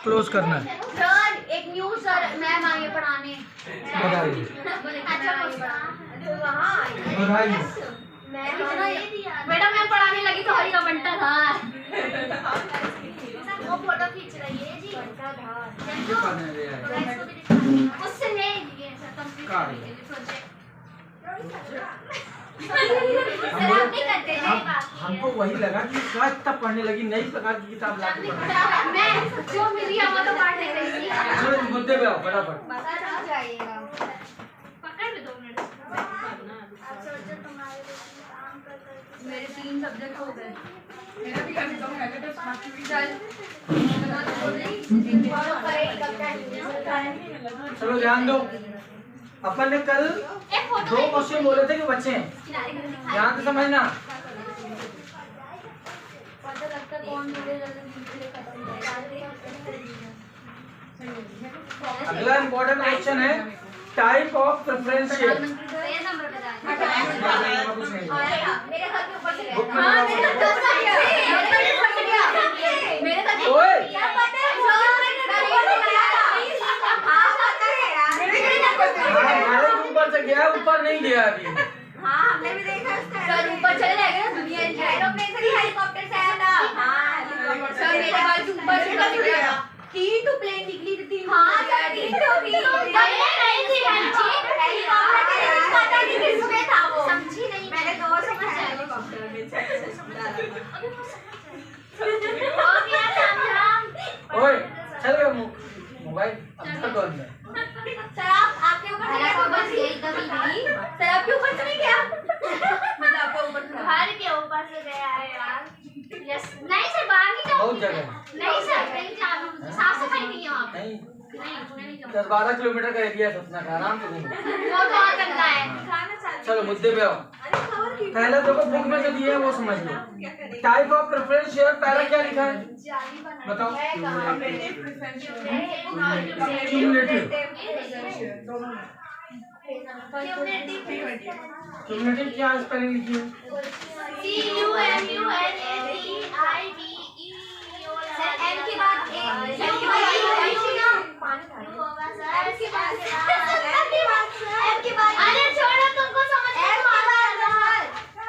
Close करना है। Sir एक न्यू सर मैम आई है पढ़ाने। बधाई बधाई। मैडम मैं पढ़ाने लगी तो हरी का बंटा था। वो फोटो खींच रही है जी। उससे ले लिए सर कंप्लीट करने के लिए प्रोजेक्ट। सर आप नहीं करते नहीं बात। हमको वही लगा कि क्या इतना पढ़ने लगी, नई प्रकार की किताब ला के पढ़ा। मैं जो मिली है वो तो पढ़ नहीं रही थी। चलो मुद्दे पे आओ फटाफट। सर जाइएगा पकड़ ले 2 मिनट। आप सोचो तुम्हारे काम कर मेरे 3 सब्जेक्ट हो गए। मेरा भी कर दो मैं तो स्मार्ट भी चल। चलो ध्यान दो, अपन ने कल 2 क्वेश्चन बोले थे कि बच्चे हैं, ध्यान से समझना। पता लगता कौन अगला इम्पोर्टेंट क्वेश्चन है टाइप ऑफ प्रेफरेंस शेयर। मेरे घर के ऊपर से बुक में हाँ, लगा मेरे घर से मेरे घर से ओए हमारे ऊपर से गया, ऊपर नहीं गया अभी। हाँ हमने भी देखा सर ऊपर चले जाएंगे ना दुनिया एरोप्लेन से हेलीकॉप्टर से आया था। हाँ सर मेरे पास ऊपर से चले गया। 3 तो प्लेन निकली थी। हाँ सर 3 तो भी नहीं थी हेलीकॉप्टर पता नहीं किसमें था वो समझी नहीं मैंने 2 समझ हेलीकॉप्टर में हो गया समझा। ओए चल गया मोबाइल अब तक कौन है? सर आपके ऊपर से गई कभी नहीं सर आपके ऊपर से नहीं गया मतलब आपके ऊपर से घर के ऊपर से गया है यार। यस नहीं सर बाहर नहीं जाओ बहुत जगह नहीं सर नहीं जाना साफ सफाई नहीं है वहाँ पे नहीं, नहीं 10-12 किलोमीटर का एरिया है अपना, आराम से घूमो। वो तो और गंदा है। चलो मुद्दे पे आओ। पहले देखो बुक में जो दिए है वो समझ लो। टाइप ऑफ प्रेफरेंस शेयर पहला क्या लिखा है बताओ? क्यूमुलेटिव। क्यूमुलेटिव क्या स्पेलिंग लिखी है? सर एम की बात एम की बात अरे छोड़ो तुमको समझ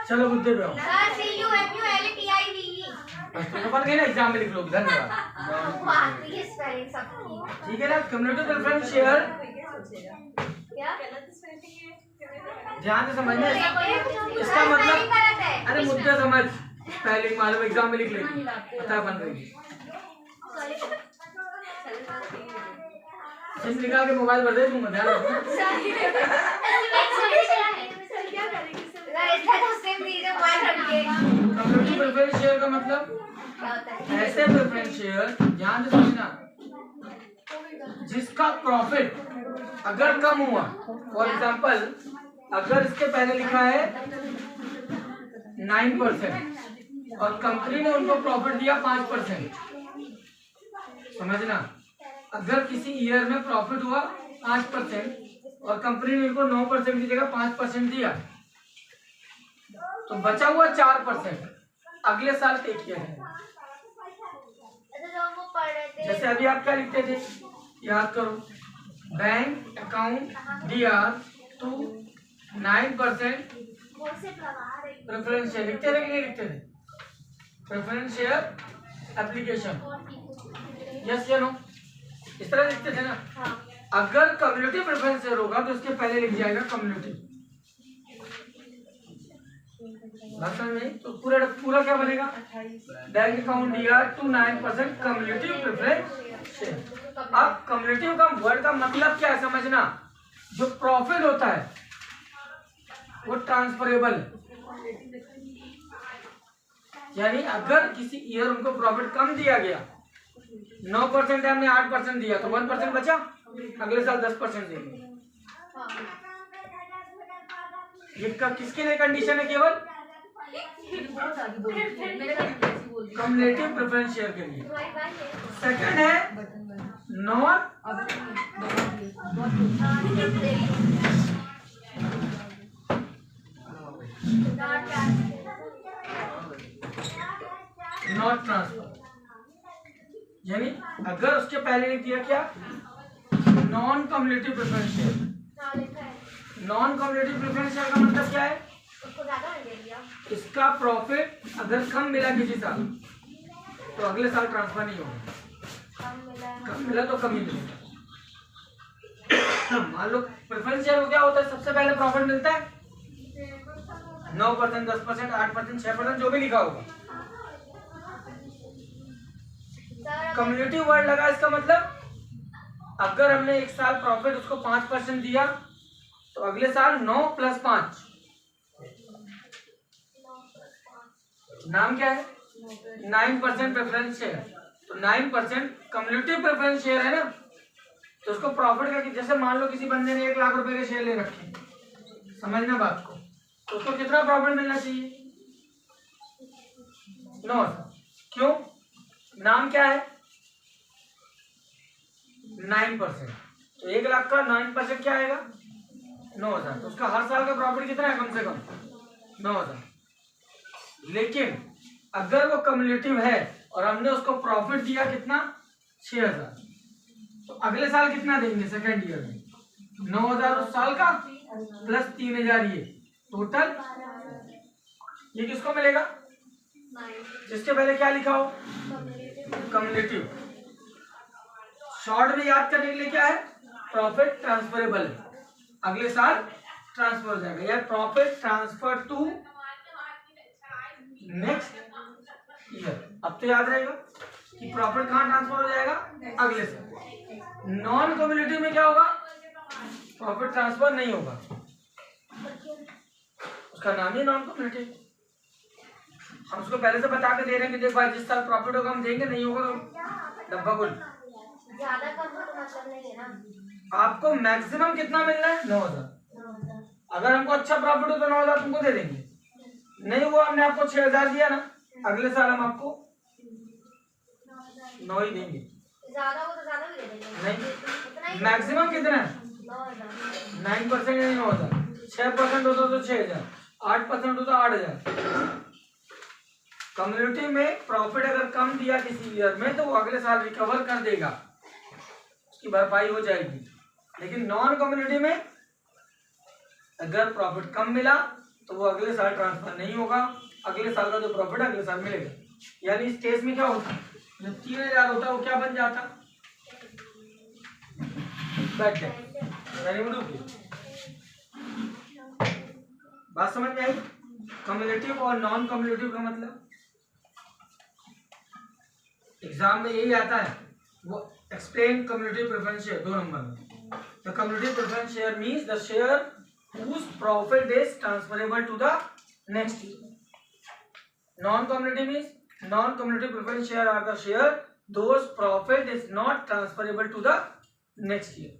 चलो मुद्दे पे आओ। सर CUMULTIVE तो बन गई ना, एग्जाम में लिख लो। धन्यवाद। ठीक है ना। क्यूमुलेटिव प्रेफरेंस शेयर ध्यान से समझना। इसका मतलब अरे मुद्दा समझ, पहले मालूम एग्जाम में लिख ले पता बन रही। सिम निकाल के मोबाइल भर दे दूंगा, ध्यान रखना। कंप्यूटर प्रेफरेंस शेयर का मतलब ऐसे प्रेफरेंस शेयर, ध्यान से समझना, जिसका प्रॉफिट अगर कम हुआ, फॉर एग्जांपल अगर इसके पहले लिखा है 9% और कंपनी ने उनको प्रॉफिट दिया 5%, समझना, अगर किसी ईयर में प्रॉफिट हुआ 5% और कंपनी ने उनको 9% की जगह 5% दिया, तो बचा हुआ 4% अगले साल पे किया है। जैसे अभी आप क्या लिखते थे, याद करो, bank account DR to 9% preference share लिखते थे कि नहीं लिखते थे? प्रेफरेंस शेयर एप्लीकेशन, यस या नो, इस तरह लिखते थे ना। अगर कम्युनिटी प्रेफरेंस शेयर होगा तो उसके पहले लिख जाएगा कम्युनिटी। तो पूरा क्या बनेगा? Bank account DR to 9% community preference share. अब कम्युनिटी का वर्ड का मतलब क्या है समझना, जो प्रॉफिट होता है वो ट्रांसफरेबल, यानी अगर किसी ईयर उनको प्रॉफिट कम दिया गया, 9% है, हमने 8% दिया तो 1% बचा, अगले साल 10% देंगे। ये किसके लिए कंडीशन है? केवल कम्युलेटिव प्रेफरेंस शेयर के लिए। सेकंड है नॉट ट्रांसफर, यानी अगर उसके इसके पहले लिख दिया क्या, non cumulative preference share. Non cumulative preference share का मतलब क्या है, इसका प्रॉफिट अगर कम मिला किसी साल तो अगले साल ट्रांसफर नहीं होगा, कम मिला तो कम ही मिलेगा। मान लो प्रेफरेंस शेयर को क्या होता है, सबसे पहले प्रॉफिट मिलता है 9%, 10%, 8%, 6%, जो भी लिखा होगा। कम्युनिटी वर्ड लगा, इसका मतलब अगर हमने एक साल प्रॉफिट उसको 5% दिया तो अगले साल 9 + 5, नाम क्या है, 9% प्रेफरेंस शेयर। तो 9% कम्युनिटी प्रेफरेंस शेयर है ना, तो उसको प्रॉफिट का, जैसे मान लो किसी बंदे ने 1 लाख रुपए के शेयर ले रखे, समझना बात को, तो उसको कितना प्रॉफिट मिलना चाहिए, 9। क्यों, नाम क्या है, 9%। तो 1 लाख का 9% क्या आएगा, 9,000। तो उसका हर साल का प्रॉफिट कितना है, कम से कम 9,000। लेकिन अगर वो कम्युलेटिव है और हमने उसको प्रॉफिट दिया कितना, 6,000, तो अगले साल कितना देंगे, सेकेंड ईयर में 9,000 उस साल का प्लस 3,000 ये टोटल, ये किसको मिलेगा, जिसके पहले क्या लिखा हो, कम्युलेटिव। शॉर्ट में याद करने के लिए क्या है, प्रॉफिट ट्रांसफरेबल, अगले साल ट्रांसफर हो जाएगा, या profit transfer to next year. अब तो याद रहेगा कि प्रॉफिट कहाँ ट्रांसफर हो जाएगा, अगले साल। नॉन कम्युलेटिव में क्या होगा, प्रॉफिट ट्रांसफर नहीं होगा, उसका नाम ही नॉन कम्युलेटिव। हम उसको पहले से बता के दे रहे हैं कि देख भाई जिस साल प्रॉफिट होगा हम देंगे, नहीं होगा तो डब्बा गुल। ज्यादा कम तो मतलब नहीं है ना, आपको मैक्सिमम कितना मिलना है, 9,000। अगर हमको अच्छा प्रॉफिट हो तो 9,000 तुमको दे देंगे, नहीं हुआ हमने आपको 6,000 दिया ना, अगले साल हम आपको 9 ही देंगे, ज्यादा हो तो ज्यादा भी दे देंगे। नहीं, मैक्सिमम कितना है, 9% या 9,000। 6% होता तो 6,000, 8% होता 8,000। कम्युनिटी में प्रॉफिट अगर कम दिया किसी ईयर में तो वो अगले साल रिकवर कर देगा, उसकी भरपाई हो जाएगी। लेकिन नॉन कम्युनिटी में अगर प्रॉफिट कम मिला तो वो अगले साल ट्रांसफर नहीं होगा, अगले साल का जो प्रॉफिट अगले साल मिलेगा। यानी इस केस में क्या होता है, जो 3,000 होता है वो क्या बन जाता, बैठ बात समझ में आई। कम्युलेटिव और नॉन कम्युलेटिव का मतलब एग्जाम में यही आता है, वो explain cumulative preference share 2 number में। The cumulative preference share means the share whose profit is transferable to the next year. Non-cumulative means non-cumulative preference share are the share those profit is not transferable to the next year.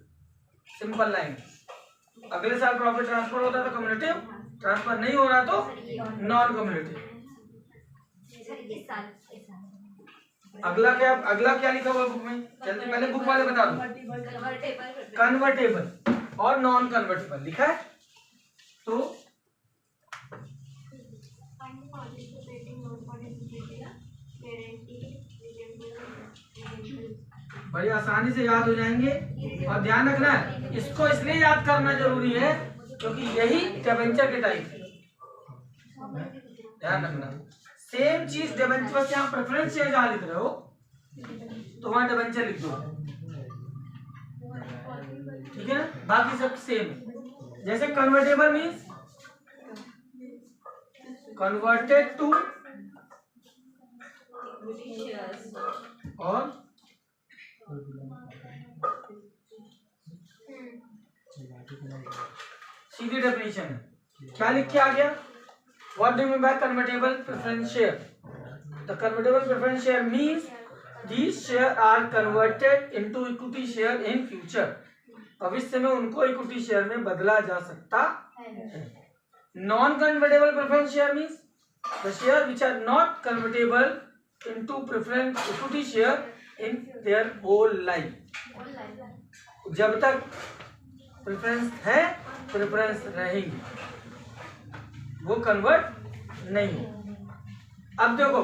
Simple line. अगले साल profit transfer होता है तो cumulative, transfer नहीं हो रहा तो non cumulative. अगला क्या लिखा हुआ बुक में, जल्दी पहले बुक वाले बता दो। कन्वर्टेबल और नॉन कन्वर्टेबल लिखा है, तो बड़ी आसानी से याद हो जाएंगे। और ध्यान रखना है, इसको इसलिए याद करना जरूरी है क्योंकि यही डिबेंचर के टाइप है। ध्यान रखना, सेम चीज डिबेंचर से आप प्रेफरेंस शेयर जहां लिख रहे हो तो वहां डिबेंचर लिख दो, ठीक है ना, बाकी सब सेम। जैसे कन्वर्टेबल मीन्स कन्वर्टेड टू और सीधी डेफिनेशन है, क्या लिख के आ गया, what do you mean by convertible preference share. The convertible preference share means these share are converted into equity share in future। भविष्य में उनको इक्विटी शेयर में बदला जा सकता है। Non convertible preference share means the share which are not convertible into preference equity share in their whole life. जब तक प्रेफरेंस है प्रेफरेंस रहेगी, वो कन्वर्ट नहीं हो। अब देखो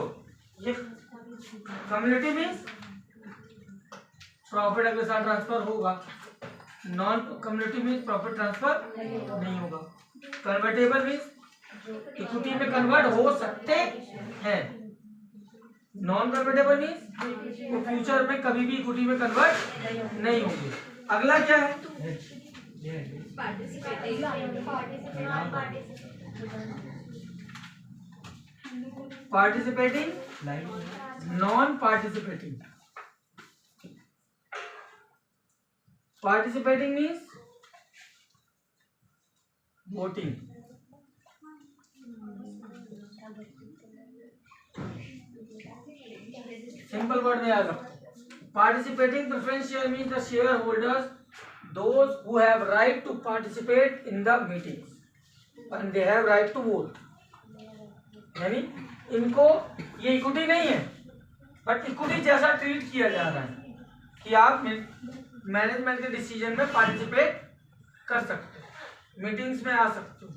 ये कम्युनिटी मीन्स प्रॉफिट अगले साल ट्रांसफर होगा। नॉन कम्युनिटी में प्रॉफिट ट्रांसफर नहीं होगा। कन्वर्टेबल मीन्स इक्विटी में कन्वर्ट हो सकते हैं। नॉन कन्वर्टेबल मीन्स वो फ्यूचर में कभी भी इक्विटी में कन्वर्ट नहीं होंगे। अगला क्या है? Participating, non participating. Participating means voting. Simple word में याद रखो। Participating preference share means the share holders those who have right to participate in the meetings and they have right to vote। यानी इनको ये इक्विटी नहीं है but equity जैसा treat किया जा रहा है कि आप मैनेजमेंट के डिसीजन में पार्टिसिपेट कर सकते हो, मीटिंग्स में आ सकते हो,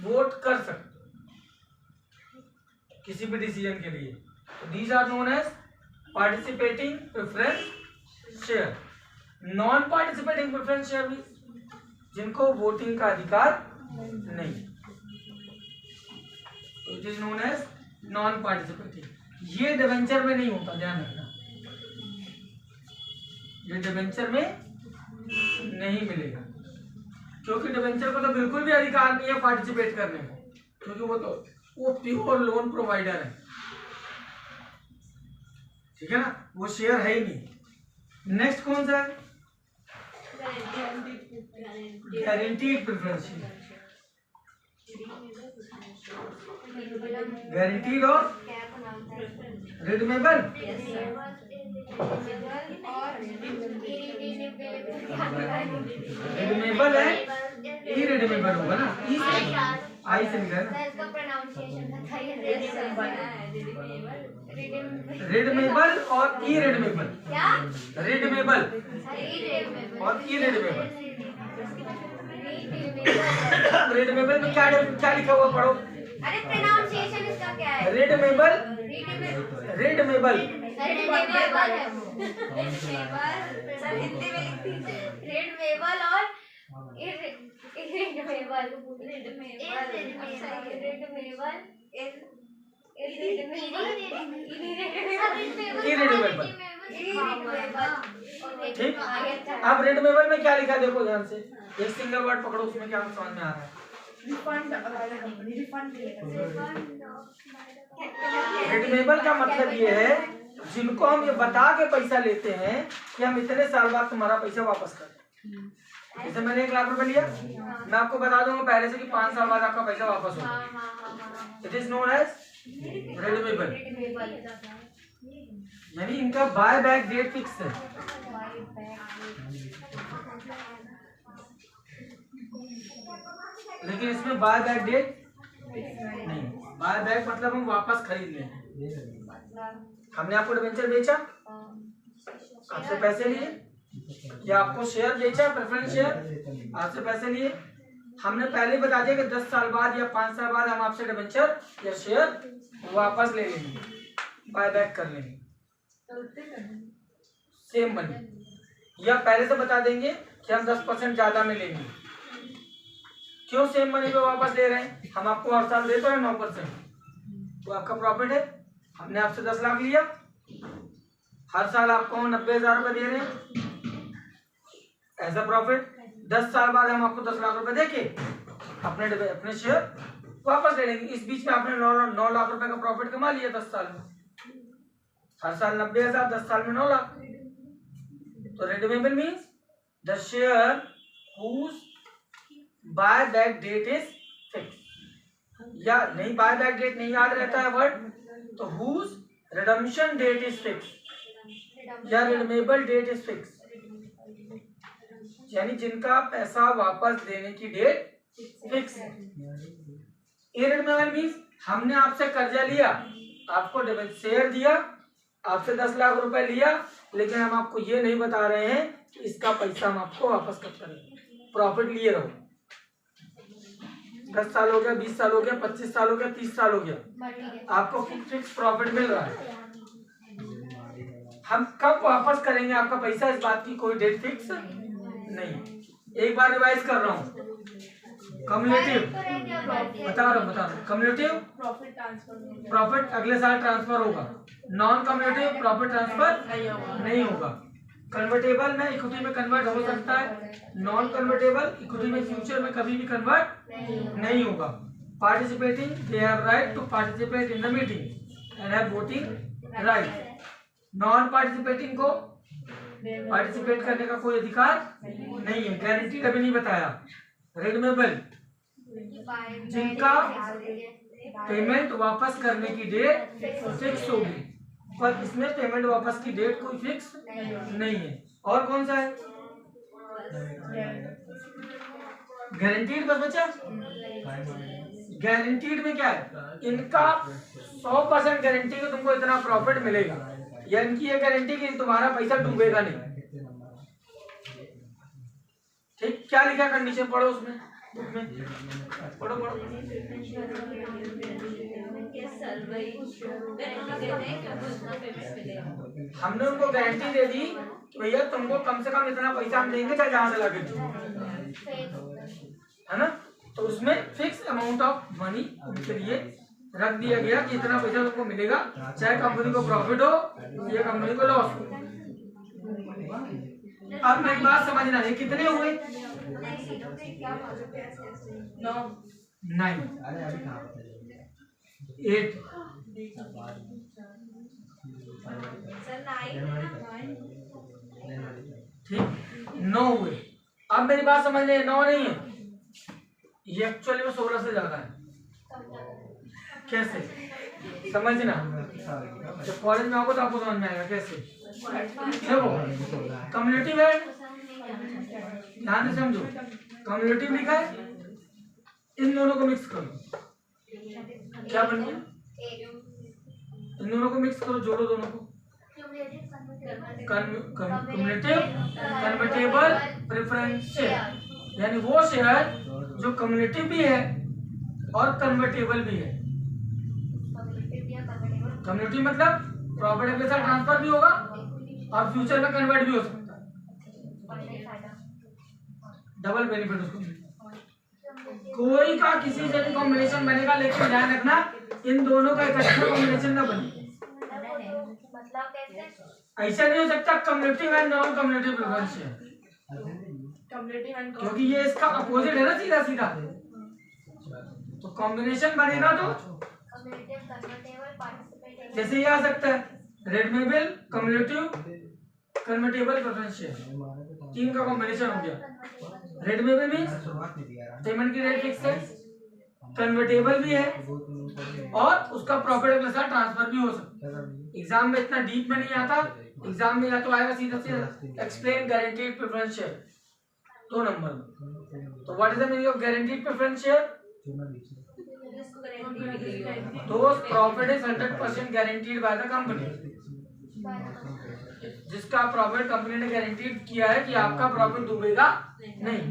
वोट कर सकते हो किसी भी डिसीजन के लिए। तो these are known as participating preference share. Non participating preference share जिनको वोटिंग का अधिकार नहीं, it is known as non participating. ये डिवेंचर में नहीं होता, ध्यान रखना, ये डिवेंचर में नहीं मिलेगा क्योंकि डिवेंचर को तो बिल्कुल भी अधिकार नहीं है पार्टिसिपेट करने को, क्योंकि वो प्योर लोन प्रोवाइडर है, ठीक है ना, वो शेयर है ही नहीं। नेक्स्ट कौन सा है? Guaranteed preference share. गारंटीड और रिडीमेबल। रिडीमेबल है, इरिडीमेबल होगा ना, आई से निकला रिडीमेबल और इरिडीमेबल। रिडीमेबल और इरिडीमेबल। रिडीमेबल में क्या लिखा हुआ पढ़ो। अरे प्रोनाउंसिएशन इसका क्या है? रिडीमेबल, रिडीमेबल, सर हिंदी में लिखती है रिडीमेबल और इरिडीमेबल। ठीक। अब रिडीमेबल में क्या लिखा देखो ध्यान से, एक सिंगल वर्ड पकड़ो, उसमें क्या समझ में आ रहा है? रिडीमेबल का मतलब ये है जिनको हम ये बता के पैसा लेते हैं कि हम इतने साल बाद तुम्हारा पैसा वापस कर दें। जैसे मैंने 1 लाख रुपए लिया, मैं आपको बता दूंगा पहले से कि 5 साल बाद आपका पैसा वापस होगा। It is known as redeemable. यानी इनका बाय बैक डेट फिक्स है। लेकिन इसमें बाय बैक डेट नहीं। बाय बैक मतलब हम वापस खरीद लें। हमने आपको डिबेंचर बेचा, आपसे पैसे लिए, या आपको शेयर बेचा प्रेफरेंस शेयर, आपसे पैसे लिए, हमने पहले बता दिया कि 10 साल बाद या 5 साल बाद हम आपसे डिबेंचर या शेयर वापस ले लेंगे, बाय बैक कर लेंगे सेम मनी, या पहले से बता देंगे कि हम 10% ज्यादा में लेंगे। क्यों सेम मनी पे वापस ले रहे हैं? हम आपको हर साल देते हैं 9%, तो आपका प्रॉफिट है। हमने आपसे 10 लाख लिया, हर साल आपको 90,000 रुपए दे रहे हैं एज अ प्रॉफिट। 10 साल बाद हम आपको 10 लाख रुपए देके अपने शेयर वापस ले लेंगे। इस बीच में आपने 9 लाख रुपए का प्रॉफिट कमा लिया 10 साल में। हर साल 90,000, 10 साल में 9 लाख। तो redeemable means the share whose buy back date is fix, या नहीं बाय बैक डेट नहीं याद रहता है वर्ड, तो whose redemption date is fix या रिडीमेबल डेट इज फिक्स, यानी जिनका पैसा वापस देने की डेट फिक्स है। इरिडीमेबल मीन्स हमने आपसे कर्जा लिया, आपको शेयर दिया, आपसे 10 लाख रुपए लिया, लेकिन हम आपको ये नहीं बता रहे हैं कि इसका पैसा हम आपको वापस कब करेंगे। प्रॉफिट लिए रहो, 10 साल हो गया, 20 साल हो गया, 25 साल हो गया, 30 साल हो गया, आपको फिक्स प्रॉफिट मिल रहा है। हम कब वापस करेंगे आपका पैसा, इस बात की कोई डेट फिक्स नहीं। एक बार रिवाइज कर रहा हूँ। कम्युलेटिव बता रहा हूँ। कम्युलेटिव प्रॉफिट अगले साल ट्रांसफर होगा। नॉन कम्युलेटिव प्रॉफिट ट्रांसफर नहीं होगा। कन्वर्टेबल में इक्विटी में कन्वर्ट हो सकता है, नॉन कन्वर्टेबल इक्विटी में फ्यूचर में कभी भी कन्वर्ट नहीं होगा। Participating they have right to participate in the meeting and have voting right. Non participating को पार्टिसिपेट करने का कोई अधिकार नहीं है। गारंटी कभी नहीं बताया। रिडमेबल जिनका पेमेंट वापस करने की डेट फिक्स होगी, पर इसमें पेमेंट वापस की डेट कोई फिक्स नहीं है। और कौन सा है? गारंटीड बस बचा। गारंटीड में क्या है? इनका 100% गारंटी कि तुमको इतना प्रॉफिट मिलेगा, या इनकी ये गारंटी कि तुम्हारा पैसा डूबेगा नहीं। ठीक, क्या लिखा कंडीशन पढ़ो उसमें, पढ़ो पढ़ो। हमने उनको गारंटी दे दी कि भैया तुमको कम से कम इतना पैसा हम देंगे, चाहे जहां से लगे, है ना। तो उसमें फिक्स अमाउंट ऑफ मनी उनके लिए रख दिया गया कि इतना पैसा तुमको मिलेगा, चाहे कंपनी को प्रॉफिट हो या कंपनी को लॉस हो। अब मेरी बात समझना है, कितने हुए? 9 8 ठीक, 9 हुए। अब मेरी बात समझ ले, 9 नहीं है, ये एक्चुअली में 16 से ज्यादा है। कैसे समझना, जब कॉलेज में आओगे तो आपको समझ में आएगा कैसे। देखो कम्युनिटी है, ध्यान से समझो। कम्युनिटी लिखा है, इन दोनों को मिक्स करो, क्या बन गया? इन दोनों को मिक्स करो, जोड़ो दोनों को। कम्युनिटिव कन्वर्टेबल प्रेफरेंस शेयर, यानी वो शेयर जो कम्युनिटिव भी है और कन्वर्टेबल भी है। कम्युनिटी मतलब प्रॉफिट के साथ ट्रांसफर भी होगा और फ्यूचर में कन्वर्ट भी हो सकता है, डबल बेनिफिट उसको। कोई का किसी से भी कॉम्बिनेशन बनेगा, लेकिन ध्यान रखना इन दोनों का इकट्ठा कॉम्बिनेशन ना बने। ऐसा नहीं हो सकता कम्युनिटिव एंड नॉन कम्युनिटिव प्रेफरेंस शेयर, क्योंकि ये इसका अपोजिट है ना, सीधा सीधा। तो कॉम्बिनेशन बनेगा तो जैसे ये आ सकता है रिडमेबल कम्युनिटिव कन्वर्टेबल प्रेफरेंस शेयर, तीन का कॉम्बिनेशन हो गया। रिडमेबल मींस पेमेंट की रेट फिक्स है, कन्वर्टेबल भी है और उसका प्रॉफिट के साथ ट्रांसफर भी हो सकता है। एग्जाम में इतना डीप में नहीं आता, एग्जाम में या तो आएगा सीधा सीधा explain guaranteed preference share 2 number में। तो what is the meaning of guaranteed preference share? Those profit is 100% guaranteed by the company, जिसका प्रॉफिट कंपनी ने गारंटीड किया है कि आपका प्रॉफिट डूबेगा नहीं।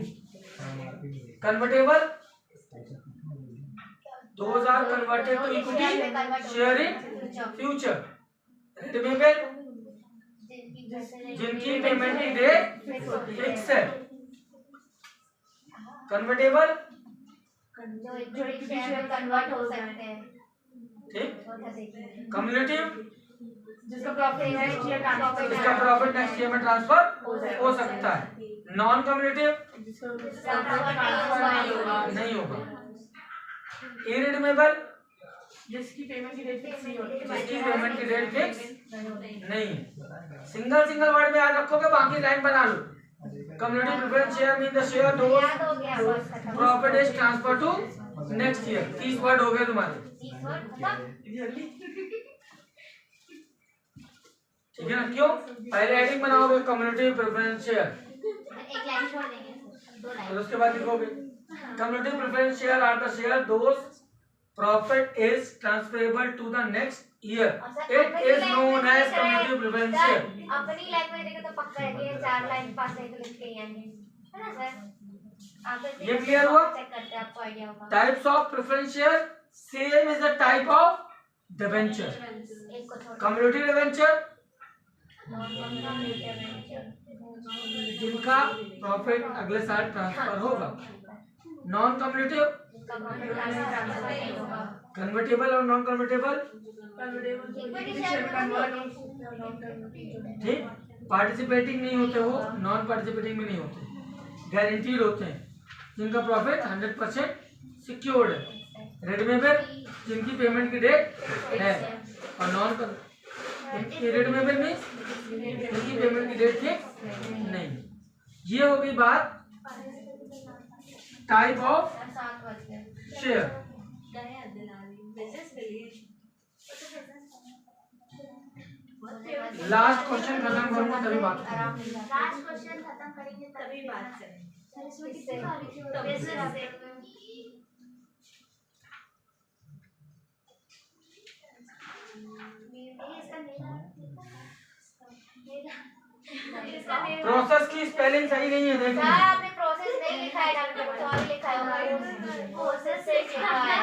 Convertible, those are converted to equity share in future. Redeemable, जिनकी पेमेंट की डेट फिक्स है। कन्वर्टेबल जो इक्विटी शेयर में कन्वर्ट हो सकते हैं, ठीक। कम्युनिटिव, जिसका प्रॉफिट नेक्स्ट ईयर में ट्रांसफर हो सकता है। नॉन कम्युनिटिव नहीं होगा। इरिडमेबल, जिसकी पेमेंट की डेट फिक्स नहीं है। सिंगल वर्ड में याद रखोगे, बाकी लाइन बना लो। Community preference share mean the share दोस्त profit is transfer to next year. 30 word हो गए तुम्हारे, ठीक है ना। क्यों? पहले हेडिंग बनाओगे कम्युनिटी प्रेफरेंस शेयर, एक लाइन छोड़ देंगे, 2 लाइन, और उसके बाद लिखोगे community preference share are the share दोस्त profit is transferable to the next year, it is known as community preference share. अपनी लाइन में देखो तो पक्का है कि 4 लाइन 5 लाइन तो लिख के ही आएंगे, है ना सर? ये क्लियर हुआ? चेक करते हैं, आपको आइडिया होगा। Types of preference share, same is the type of debenture. Community debenture जिनका प्रॉफिट अगले साल ट्रांसफर होगा। नॉन कम्युलेटिव, कन्वर्टेबल और नॉन कन्वर्टेबल, ठीक, पार्टिसिपेटिंग नहीं होते, वो नॉन पार्टिसिपेटिंग में नहीं होते, गारंटीड होते हैं, जिनका प्रॉफिट 100% सिक्योर्ड है, रिडीमेबल जिनकी पेमेंट की डेट है, और नॉन रिडीमेबल में जिनकी पेमेंट की डेट फिक्स नहीं। ये होगी बात type of share. Last question खत्म करूंगा तभी बात करूंगा। लास्ट क्वेश्चन खत्म करेंगे तभी बात करेंगे। प्रोसेस की स्पेलिंग सही नहीं है, देखो आपने प्रोसेस नहीं लिखा है, डॉक्टर कुछ और लिखा है, प्रोसेस से लिखा है,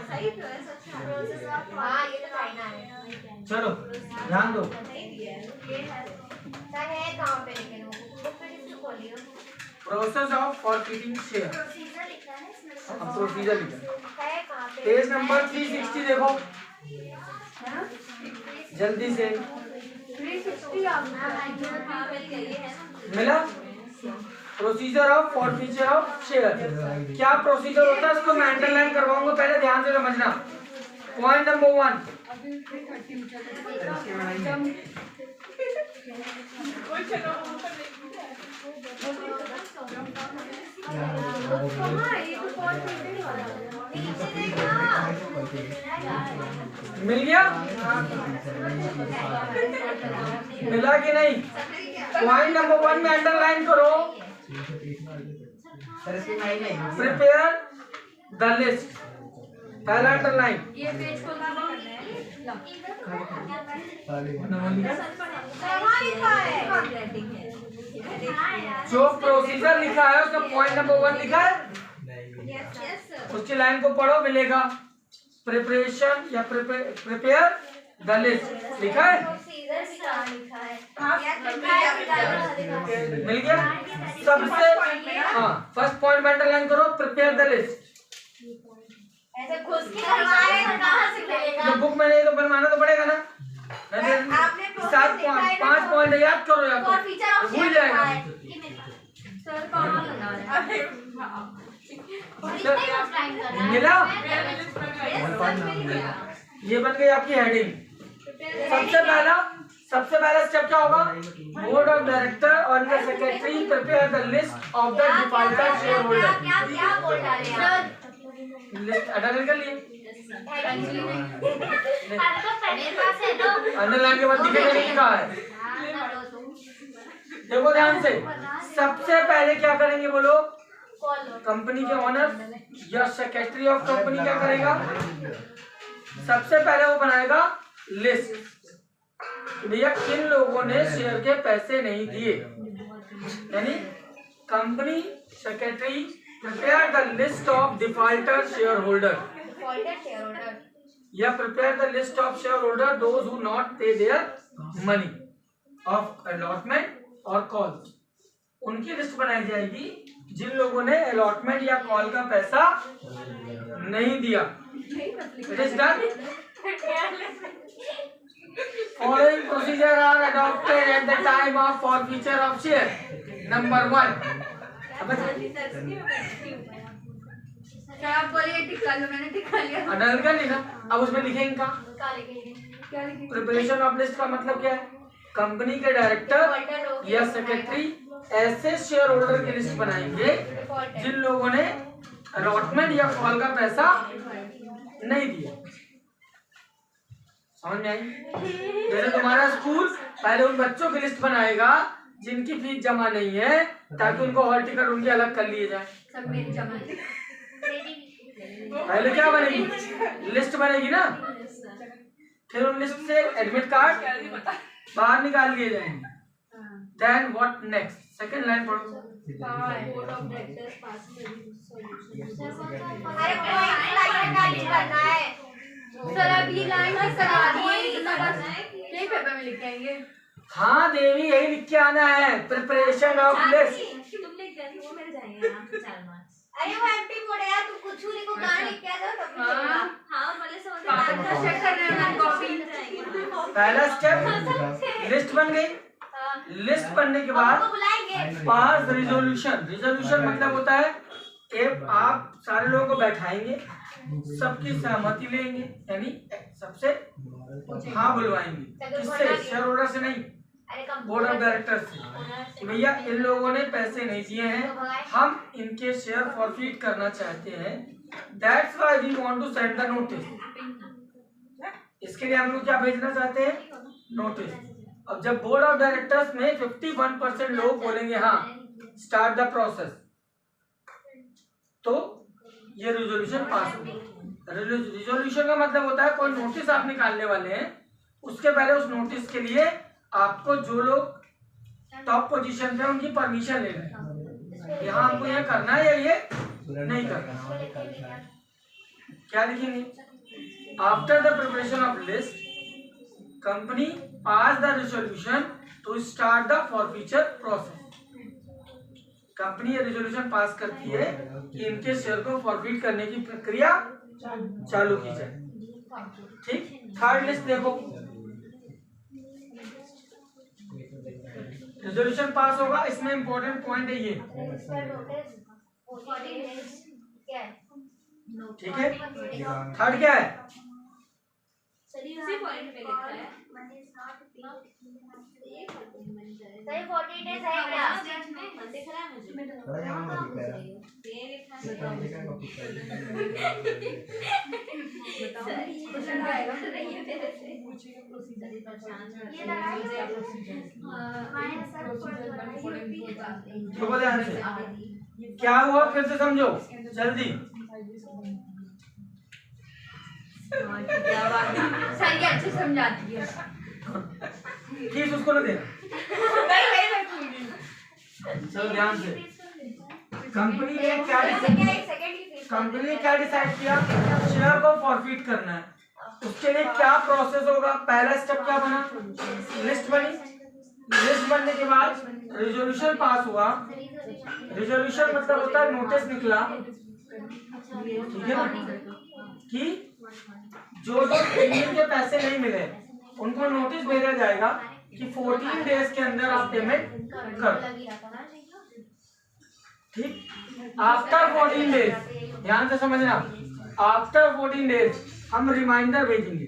सही प्रोसेस, हाँ ये तो चाइना है। चलो ध्यान दो। सर है कहाँ पे, लेकिन बुक पे किसको खोली हो? प्रोसेस ऑफ फॉरफीटिंग शेयर, प्रोसीजर लिखा है इसमें, अब प्रोसीजर लिखा है कहाँ पे? पेज नंबर 360 देखो जल्दी से। 360 मिला? Procedure of forfeiture of share, क्या प्रोसीजर होता है इसको मैं अंडरलाइन करवाऊंगा, पहले ध्यान से समझना। पॉइंट नंबर 1, मिल गया? मिला कि नहीं? पॉइंट नंबर 1 में अंडरलाइन करो, प्रिपेयर द लिस्ट, पहला अंडरलाइन। ये पेज को जो प्रोसीजर लिखा है उसका पॉइंट नंबर 1 लिखा है, उसकी लाइन को पढ़ो, मिलेगा प्रिपरेशन या प्रिपेयर द लिस्ट लिखा है, मिल गया? सबसे हाँ फर्स्ट पॉइंट में अंडरलाइन करो, प्रिपेयर द लिस्ट। ऐसे खुद की करवाए तो कहाँ से मिलेगा? तो बुक में नहीं तो बनवाना तो पड़ेगा ना। सात पॉइंट 5 पॉइंट याद करो या तो भूल जाएगा। सर कहाँ लगा रहे हैं? मिला? ये बन गई आपकी हेडिंग। सबसे पहला स्टेप क्या होगा? बोर्ड ऑफ डायरेक्टर और इनका secretary prepare the list of the defaulter share holder. क्या बोल रहे हैं? लिस्ट अंडरलाइन कर लिए? तो अंडरलाइन के बाद दिखेगा नहीं कहा है। देखो ध्यान से, सबसे पहले क्या करेंगे बोलो? कंपनी के ओनर या सेक्रेटरी ऑफ कंपनी क्या करेगा? सबसे पहले वो बनाएगा लिस्ट, भैया किन लोगों ने शेयर के पैसे नहीं दिए, यानी company secretary prepare the list of defaulter share holder या prepare the list of share holder those who not pay their money of allotment और कॉल। उनकी लिस्ट बनाई जाएगी जिन लोगों ने अलॉटमेंट या कॉल का पैसा नहीं दिया। It is done. Following procedure are adopted at the time of forfeiture of share. Number 1. आप बोलिए टिका लो, मैंने टिका लिया। अडल का नहीं ना, अब उसमें लिखेंगे का प्रिपरेशन ऑफ लिस्ट का मतलब क्या है? कंपनी के डायरेक्टर या सेक्रेटरी ऐसे शेयर होल्डर की लिस्ट बनाएंगे जिन लोगों ने अलॉटमेंट या कॉल का पैसा नहीं दिया। समझ में आई? जैसे तुम्हारा स्कूल पहले उन बच्चों की लिस्ट बनाएगा जिनकी फीस जमा नहीं है, ताकि उनको हॉल टिकट उनके अलग कर लिए जाए। सब मेरी जमा पहले क्या बनेगी? लिस्ट बनेगी ना, फिर उन लिस्ट से एडमिट कार्ड बाहर निकाल लिए जाएंगे। Then what next? Second line पढ़ो। बोर्ड ऑफ डायरेक्टर्स पास करना है। सर अब ये लाइन करा दिए तो बस यही पेपर में लिख आएंगे। हाँ देवी, यही लिख के आना है, प्रिपरेशन ऑफ लिस्ट। तुम लिख देंगे वो मेरे जाएंगे आराम से 4 मार्क्स। अरे वो एमपी मोड है यार, तू कुछ भी लिखो, कहां लिख के आ जाओ तब लिखेगा। हां मतलब समझ में आ रहा है, चेक कर रहे हैं कॉपी। पहला स्टेप लिस्ट बन गई। लिस्ट बनने के बाद पास रिजोल्यूशन। रिजोल्यूशन मतलब होता है कि आप सारे लोगों को बैठाएंगे, सबकी सहमति लेंगे, यानी सबसे हाँ बुलवाएंगे। किससे? शेयर होल्डर से नहीं, बोर्ड ऑफ डायरेक्टर से। भैया इन लोगों ने पैसे नहीं दिए हैं, हम इनके शेयर फॉरफिट करना चाहते हैं, that's why we want to send the notice. इसके लिए हम लोग क्या भेजना चाहते हैं? नोटिस। अब जब बोर्ड ऑफ डायरेक्टर्स में 51% लोग बोलेंगे हाँ स्टार्ट द प्रोसेस, तो ये रिजोल्यूशन पास होगा। रिजोल्यूशन का मतलब होता है कोई नोटिस आप निकालने वाले हैं, उसके पहले उस नोटिस के लिए आपको जो लोग टॉप पोजीशन पे उनकी परमिशन लेना है, यहाँ हमको ये करना है या ये नहीं करना। क्या लिखेंगे? After the preparation of list company pass the resolution to start the forfeiture process. Company ये रिजोल्यूशन पास करती है कि इनके शेयर को फॉरफिट करने की प्रक्रिया चालू की जाए। ठीक, थर्ड लिस्ट देखो, रिजोल्यूशन पास होगा, इसमें इंपॉर्टेंट पॉइंट है ये, ठीक है। थर्ड क्या है? पॉइंट पे लिखा है सही 40 डेज है क्या? दिख रहा है मुझे। ये लिखा देखो ध्यान से, क्या हुआ फिर से समझो जल्दी। सही अच्छे समझाती है। फीस उसको ना देना। चलो ध्यान से, कंपनी ने क्या डिसाइड किया? शेयर को फॉरफिट करना है। उसके लिए क्या प्रोसेस होगा? पहला स्टेप क्या बना? लिस्ट बनी। लिस्ट बनने के बाद रिजोल्यूशन पास हुआ। रिजोल्यूशन मतलब होता है नोटिस निकला, ठीक है ना, कि जो प्रीमियम के पैसे नहीं मिले उनको नोटिस भेजा जाएगा कि 14 डेज के अंदर आप पेमेंट कर। ठीक, आफ्टर 14 डेज, ध्यान से समझना, आफ्टर 14 डेज हम रिमाइंडर भेजेंगे।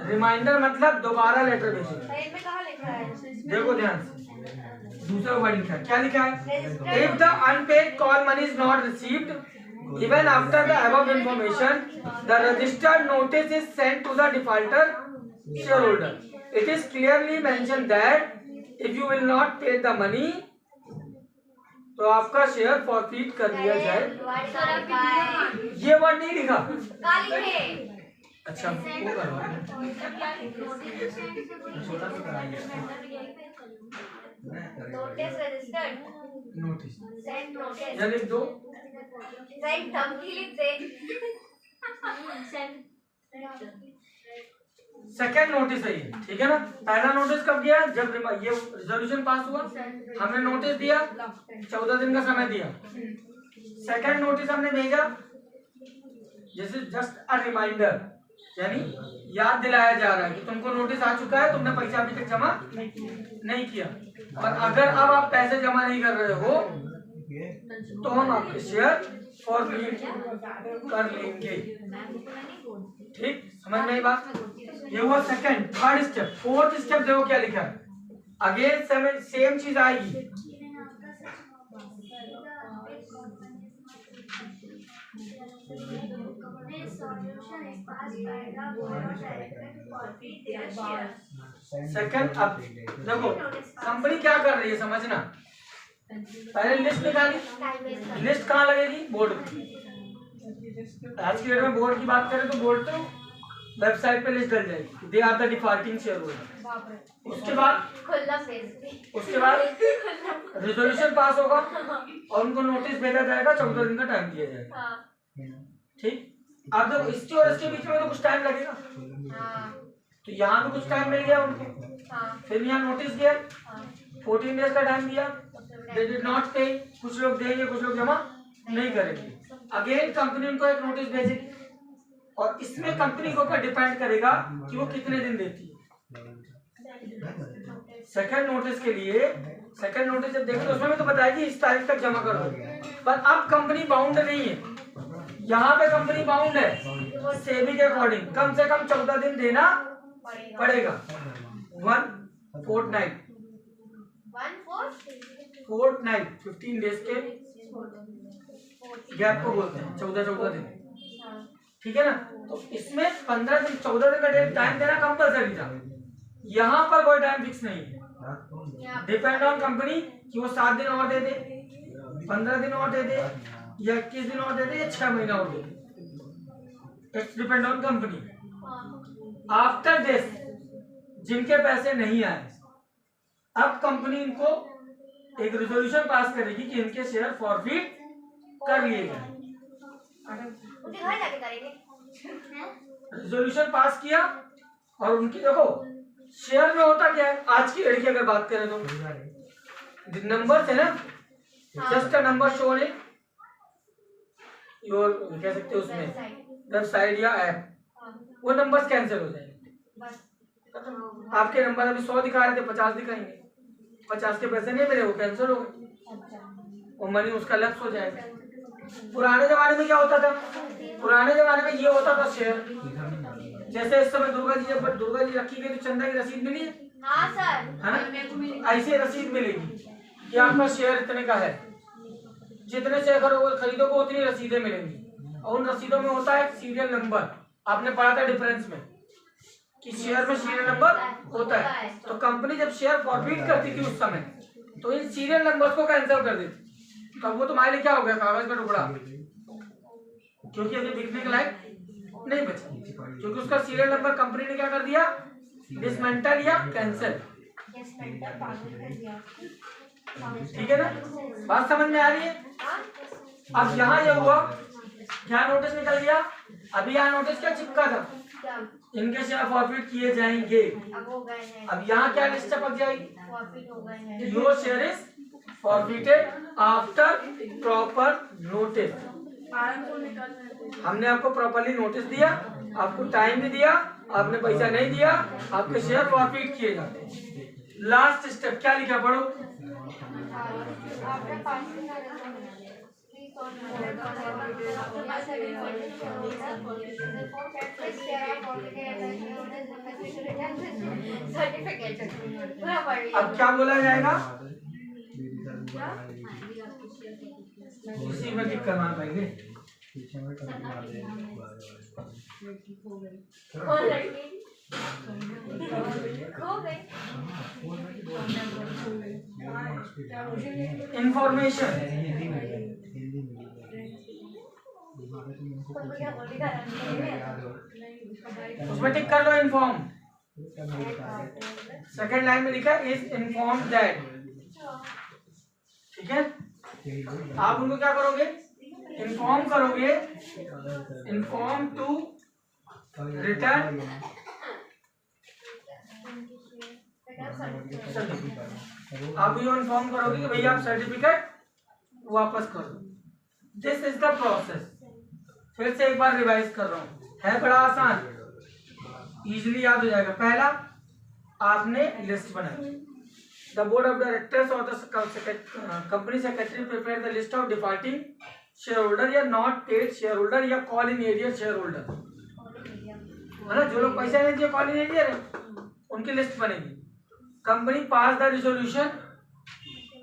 रिमाइंडर मतलब दोबारा लेटर भेजेंगे। देखो ध्यान से, दूसरा वर्ड लिखा है, क्या लिखा है? If the unpaid call money is not received even after the above information the registered notice is sent to the defaulter share holder. It is clearly mention that if you will not pay the money, तो आपका share forfeit कर दिया जाए। ये word नहीं लिखा, अच्छा वो करवा notice registered, notice send notice, या लिख दो, सेंड धमकी लिख दे। सेकेंड नोटिस है ये, ठीक है ना। पहला नोटिस कब दिया? जब ये रिजोल्यूशन पास हुआ, हमने नोटिस दिया, 14 दिन का समय दिया। सेकेंड नोटिस हमने भेजा, जैसे जस्ट अ रिमाइंडर, यानी याद दिलाया जा रहा है कि तुमको नोटिस आ चुका है, तुमने पैसा अभी तक जमा नहीं किया, और अगर अब आप पैसे जमा नहीं कर रहे हो तो हम आपके शेयर फॉरफिट कर लेंगे। ठीक, समझ में आई बात? ये हुआ second. Third step, fourth step देखो क्या लिखा है। अगेन सेम चीज आएगी। सेकंड, अब देखो कंपनी क्या कर रही है समझना। पहले लिस्ट निकाली, लिस्ट कहाँ लगेगी? बोर्ड। आज की डेट में बोर्ड की बात करें तो बोर्ड तो वेबसाइट पे लिस्ट डल जाएगी, they are the defaulting share holder. उसके बाद रिजोल्यूशन पास होगा और उनको नोटिस भेजा जाएगा, 14 दिन का टाइम दिया जाएगा। ठीक, अब देखो इसके और इसके बीच में तो कुछ टाइम लगेगा, तो यहाँ पे कुछ टाइम मिल गया उनको। फिर यहाँ नोटिस दिया, 14 डेज का टाइम दिया, दे डिड नॉट पे, कुछ लोग देंगे कुछ लोग जमा नहीं करेंगे। अगेन कंपनी उनको एक नोटिस भेजेगी और इसमें कंपनी के ऊपर डिपेंड करेगा कि वो कितने दिन देती है। सेकंड नोटिस के लिए, सेकंड नोटिस जब देखेंगे उसमें भी तो बताएगी इस तारीख तक जमा करो, पर अब कंपनी बाउंड नहीं है, यहाँ पे कंपनी बाउंड है सेबी के अकॉर्डिंग, कम से कम 14 दिन देना पड़ेगा। 1 फोर्टनाइट 15 डेज के गैप को बोलते हैं, 14 दिन, ठीक है ना। तो इसमें 15 दिन 14 दिन का टाइम देना कंपलसरी था, यहाँ पर कोई टाइम फिक्स नहीं है, डिपेंड ऑन कंपनी कि वो 7 दिन और दे दे, 15 दिन और दे दे, या 21 दिन और दे दे, या 6 महीना और दे दे, it's depend on company. After this जिनके पैसे नहीं आए, अब कंपनी इनको एक रिजोल्यूशन पास करेगी कि इनके शेयर फॉरफिट कर लिए गए। रिजोल्यूशन पास किया और उनकी देखो शेयर में होता क्या है, आज की घड़ी की अगर बात करें तो नंबर है ना, just a number shown in your, कह सकते हो उसमें वेबसाइट या ऐप, वो नंबर्स कैंसिल हो जाएंगे। आपके नंबर अभी 100 दिखा रहे थे, 50 दिखाएंगे, 50 के पैसे नहीं मिले, वो कैंसिल हो गए और मनी उसका लैप्स हो जाएगा। पुराने जमाने में क्या होता था, पुराने जमाने में ये होता था शेयर, जैसे इस समय दुर्गा जी रखी गई तो चंदा की रसीद मिली है, हाँ सर, है ना, ऐसे रसीद मिलेगी कि आपका शेयर इतने का है, जितने शेयर खरीदोगे उतनी रसीदें मिलेंगी, और उन रसीदों में होता है सीरियल नंबर, आपने पढ़ा था डिफरेंस में कि शेयर में सीरियल नंबर होता है। तो कंपनी जब शेयर फॉरफिट करती थी उस समय, तो इन सीरियल नंबर्स को कैंसिल कर देती, तो अब वो तुम्हारे लिए क्या हो गया, कागज का टुकड़ा, क्योंकि अभी बिकने के लायक नहीं बचा, क्योंकि उसका सीरियल नंबर कंपनी ने क्या कर दिया, डिसमेंटल या कैंसिल। ठीक है ना, बात समझ में आ रही है। अब यहाँ ये हुआ, क्या नोटिस निकल गया, अभी यहाँ नोटिस क्या चिपका था, इनके शेयर फॉरफिट किए जाएंगे, अब यहाँ क्या लिस्ट चपक जाएगी, your share is forfeited after proper notice. हमने आपको प्रॉपरली नोटिस दिया, आपको टाइम भी दिया, आपने पैसा नहीं दिया, आपके शेयर फॉरफिट किए जाते हैं। लास्ट स्टेप क्या लिखा पढ़ो, अब क्या बोला जाएगा, इसी में टिक करना पाएंगे। इंफॉर्मेशन, उसमें टिक कर लो इन्फॉर्म। सेकेंड लाइन में लिखा इज इन्फॉर्म दैट, ठीक है, आप उनको क्या करोगे, इन्फॉर्म करोगे, इन्फॉर्म टू रिटर्न, आप ये इन्फॉर्म करोगे कि भैया आप सर्टिफिकेट वापस करो। This is the process. फिर से एक बार रिवाइज कर रहा हूँ, है बड़ा आसान, इजीली याद हो जाएगा। पहला, आपने लिस्ट बनाई, द बोर्ड ऑफ डायरेक्टर्स और the company secretary prepare the list of defaulting share holder या नॉट पेड शेयर होल्डर या call in arrear share holder, है ना, जो लोग पैसा नहीं दिए कॉल इन एरियर उनकी लिस्ट बनेगी। Company pass the resolution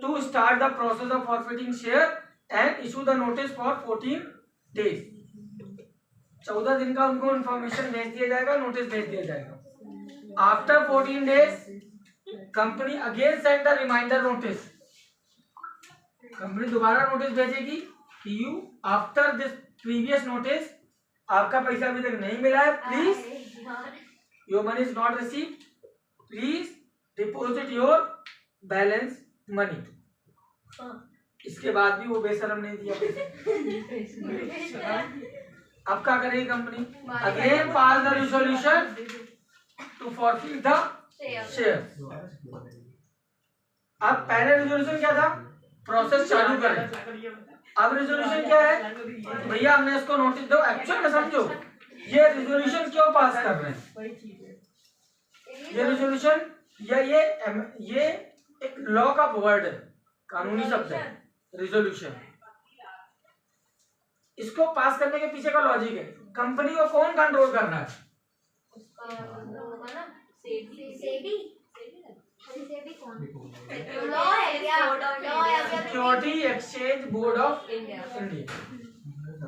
to start the process of forfeiting share and issue the notice for 14 days. 14 दिन का उनको इन्फॉर्मेशन भेज दिया जाएगा, नोटिस भेज दिया जाएगा। After 14 days company again send the reminder notice, company दोबारा नोटिस भेजेगी कि you after this previous notice, आपका पैसा अभी तक नहीं मिला है, please your money is not receive, please deposit your balance money. इसके बाद भी वो बेशरम नहीं दिया। अब क्या करेगी company? Again pass the resolution to forfeit the share. अब पहले रिजोल्यूशन क्या था? प्रोसेस चालू करें। अब रिजोल्यूशन क्या है? भैया हमने इसको नोटिस दो। एक्चुअल में समझो ये रिजोल्यूशन क्यों पास कर रहे हैं। ये रिजोल्यूशन या ये एक लॉ का वर्ड है, कानूनी शब्द है रिजोल्यूशन। इसको पास करने के पीछे का लॉजिक है, कंपनी को कौन कंट्रोल करना है? Security exchange board of India,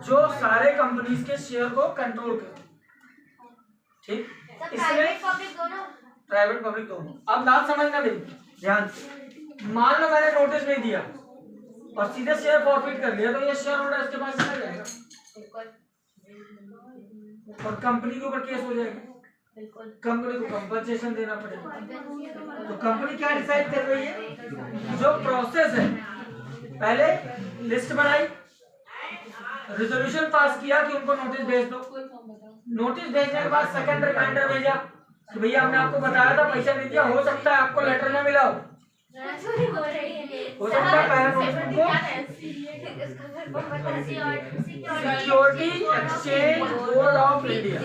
जो सारे कंपनीज के शेयर को कंट्रोल करे। ठीक, इसमें प्राइवेट पब्लिक दोनों। अब बात समझना मेरी ध्यान से। मान लो मैंने नोटिस नहीं दिया और सीधे शेयर फॉरफिट कर लिया, तो ये शेयर होल्डर इसके पास चला जाएगा और कंपनी के ऊपर केस हो जाएगा। कंपनी को कंपनसेशन देना पड़ेगा। तो कंपनी क्या डिसाइड कर रही है? जो प्रोसेस है, पहले लिस्ट बनाई, रिजोल्यूशन पास किया कि उनको नोटिस भेज दो। नोटिस भेजने के बाद सेकंड रिमाइंडर भेजा कि भैया हमने आपको बताया था, पैसा नहीं दिया, हो सकता है आपको लेटर में मिला हो सकता है पहले नोटिस को security exchange board of India.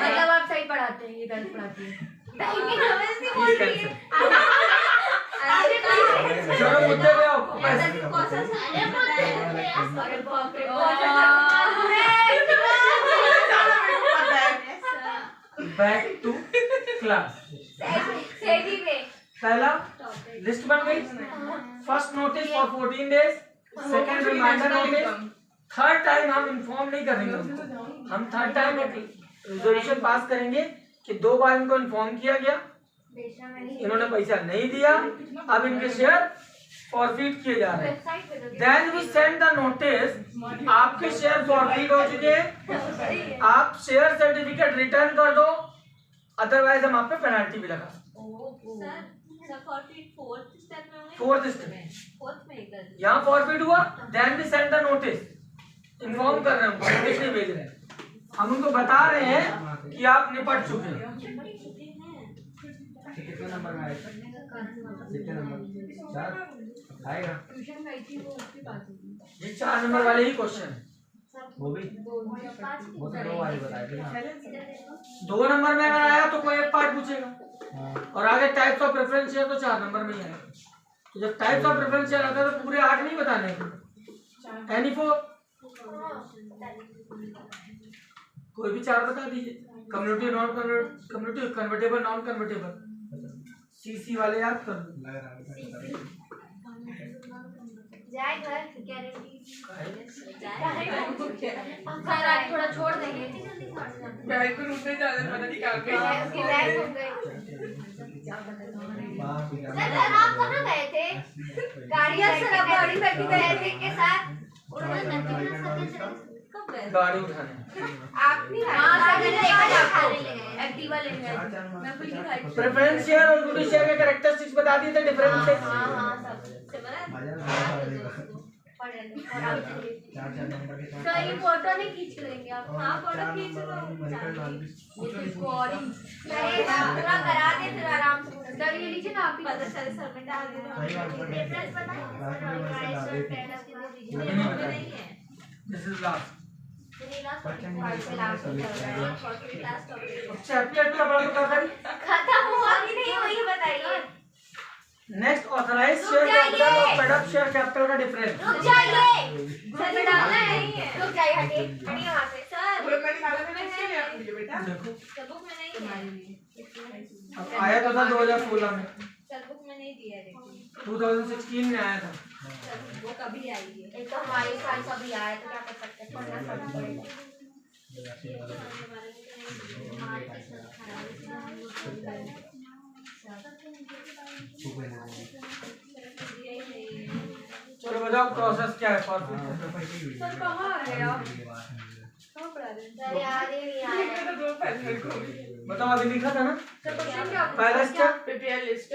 मतलब आप सही पढ़ाते हैं, ये गलत पढ़ाती है। चलो मुद्दे पे आओ। Back to class. पहला लिस्ट बन गई, first notice for 14 days, second reminder notice, third time हम इन्फॉर्म नहीं करेंगे उनको। हम थर्ड टाइम एक रिजोल्यूशन पास करेंगे कि 2 बार इनको इन्फॉर्म किया गया, इन्होंने पैसा नहीं दिया, अब इनके शेयर फॉरफिट किए जा रहे हैं। Then we send the notice, आपके शेयर फॉरफिट हो चुके हैं, आप शेयर सर्टिफिकेट रिटर्न कर दो, अदरवाइज हम आप पे पेनल्टी भी लगा। फोर्थ स्टेप, यहाँ फॉरफिट हुआ, then we send the notice, inform कर रहे हैं, नोटिस नहीं भेज रहे हैं, हम उनको बता रहे हैं कि आप निपट चुके हैं। कितने नंबर में आएगा? कितने नंबर? 4 आएगा। ये 4 नंबर वाले ही क्वेश्चन है। वो भी वो तो 2 वाले बताए थे ना। 2 नंबर में अगर आया तो कोई एक पार्ट पूछेगा और आगे टाइप्स ऑफ प्रेफरेंस शेयर तो 4 नंबर में ही आएगा। तो जब टाइप्स ऑफ प्रेफरेंस शेयर आता है तो पूरे 8 नहीं बताने, एनी 4 कोई भी 4 बता दीजिए। Community non community, convertible non convertible, CC वाले याद कर दो। जाए घर गारंटी सर आज थोड़ा छोड़ देंगे, बैग को उठने जाने पता नहीं क्या कर उसकी बैग हो गई। सर आप कहाँ गए थे? गाड़ी बैठी गए थे के साथ, उन्होंने कब गए? गाड़ी उठाने आप नहीं एक्टिवा ले गए, मैं कुछ नहीं खाई। प्रेफरेंस शेयर और इक्विटी शेयर के कैरेक्टरिस्टिक्स बता दिए थे, डिफरेंस थे। तो ये फोटो नहीं खींच लेंगे आप? हाँ फोटो खींच लो, पूरा करा दे फिर आराम से। सर ये लीजिए ना, आप ही पता चले सर में डाल दे। दिस इज लास्ट चैप्टर खत्म हुआ कि नहीं हुआ ये बताइए। नेक्स्ट ऑथराइज्ड शेयर कैपिटल और पेड अप शेयर कैपिटल का डिफरेंस। रुक जाइए सर, डालना नहीं है, रुक जाइए, हटिए हटिए वहां से। सर पूरा मैंने डाला मैंने इसके लिए आपके लिए बेटा। देखो सबूत में नहीं है, अब आया तो था 2016 में, सबूत में नहीं दिया है, 2016 में आया था। वो कभी आई है, एक तो हमारे साल कभी आया तो क्या कर सकते हैं, पढ़ना पड़ेगा। चलो बताओ प्रोसेस क्या है फॉर सर कहाँ आ गए आप? कहाँ पढ़ा रहे हैं? याद ही नहीं आ रहा। तो दो पहले मेरे को भी। बताओ अभी लिखा था ना सर क्वेश्चन क्या पहला step prepare list.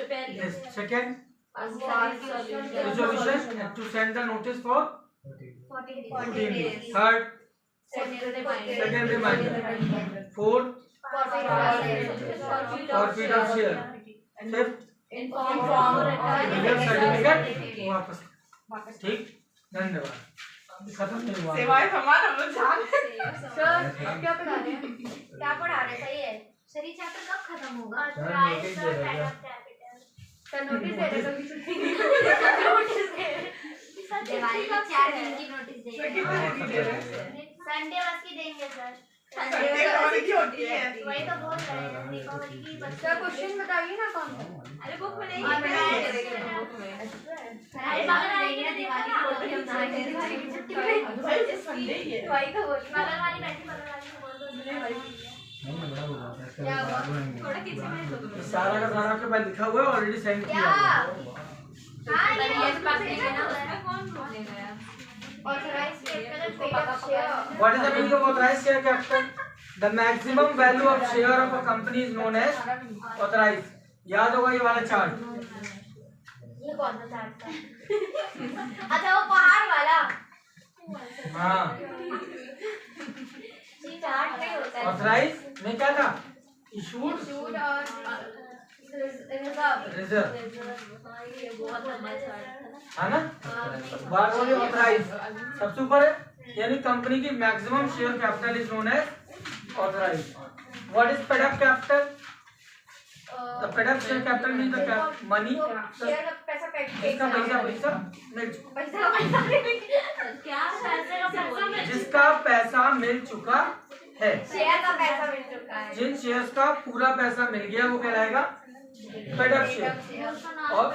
Second solution resolution to send the notice for 14 days. Third, second reminder. Fourth, forfeit of share. Fifth, legal certificate वापस। ठीक, धन्यवाद। खत्म नहीं हुआ। सेवाएं हमारा वो जान। सर आप क्या पढ़ा रहे हैं? क्या पढ़ा रहे? सही है। सर ये चैप्टर कब खत्म होगा? सर नोटिस दे रहे कभी छुट्टी नहीं। दिवाली की 4 दिन की नोटिस देंगे। संडे संडे बस की देंगे सर। वाली की होती है। वही तो बोल रहे हैं दीपावली की बस। सर क्वेश्चन बताइए ना कौन? अरे बुक में नहीं हाँ, है। अरे अरे बगल वाली की दिवाली की छुट्टी में। भाई संडे ही है। वही तो बोल रही बगल वाली बैठी बगल वाली को बोल दो। क्या हुआ? थोड़ा किसी में दो दो। सारा का सारा आपके पास लिखा हुआ है ऑलरेडी सेंड किया क्या? हुआ है। हाँ ये ये बात मुझे नहीं है ना, पता उसमें है। कौन बोलेगा यार? Authorized capital उसको paid पता up पता है। share. What is the meaning of authorized share capital? The maximum value of share of a company is known as authorized. याद होगा ये वाला चार्ट। ये कौन सा चार्ट था? अच्छा वो पहाड़ वाला। हाँ, ये चार्ट नहीं होता है। authorized में क्या था? Issued, Shoot और reserve, ये बहुत लंबा चार्ट है ना? बात हो रही authorized सबसे ऊपर है, यानी कंपनी की maximum share capital is known as authorised. What is paid up capital? The paid up share capital means the money share का पैसा जिसका पैसा मिल क्या पैसे का पैसा मिल जिसका पैसा मिल चुका है। शेयर का पैसा मिल चुका है। जिन शेयर्स का पूरा पैसा मिल गया वो कहलाएगा पेड अप शेयर। और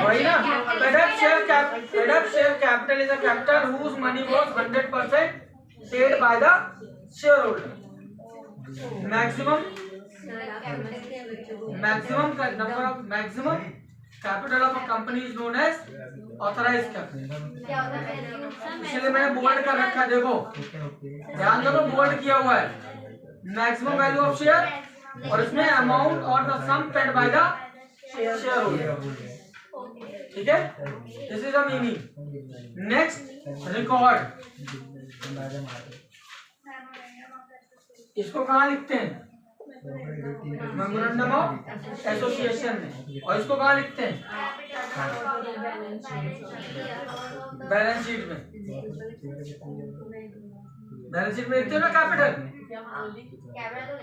वही ना, paid up share capital is a capital whose money was 100% paid by the share holder. Maximum capital of a company is known as authorised capital. क्या होता है? इसलिए मैंने बोल्ड कर रखा है, देखो ध्यान दो, बोल्ड किया हुआ है मैक्सिमम वैल्यू ऑफ शेयर और इसमें अमाउंट और the sum paid by the share holder. ठीक है, this is the meaning. Next record, इसको कहाँ लिखते हैं? मेमोरेंडम ऑफ एसोसिएशन में। और इसको कहाँ लिखते हैं? बैलेंस शीट में। बैलेंस शीट में लिखते हो ना कैपिटल,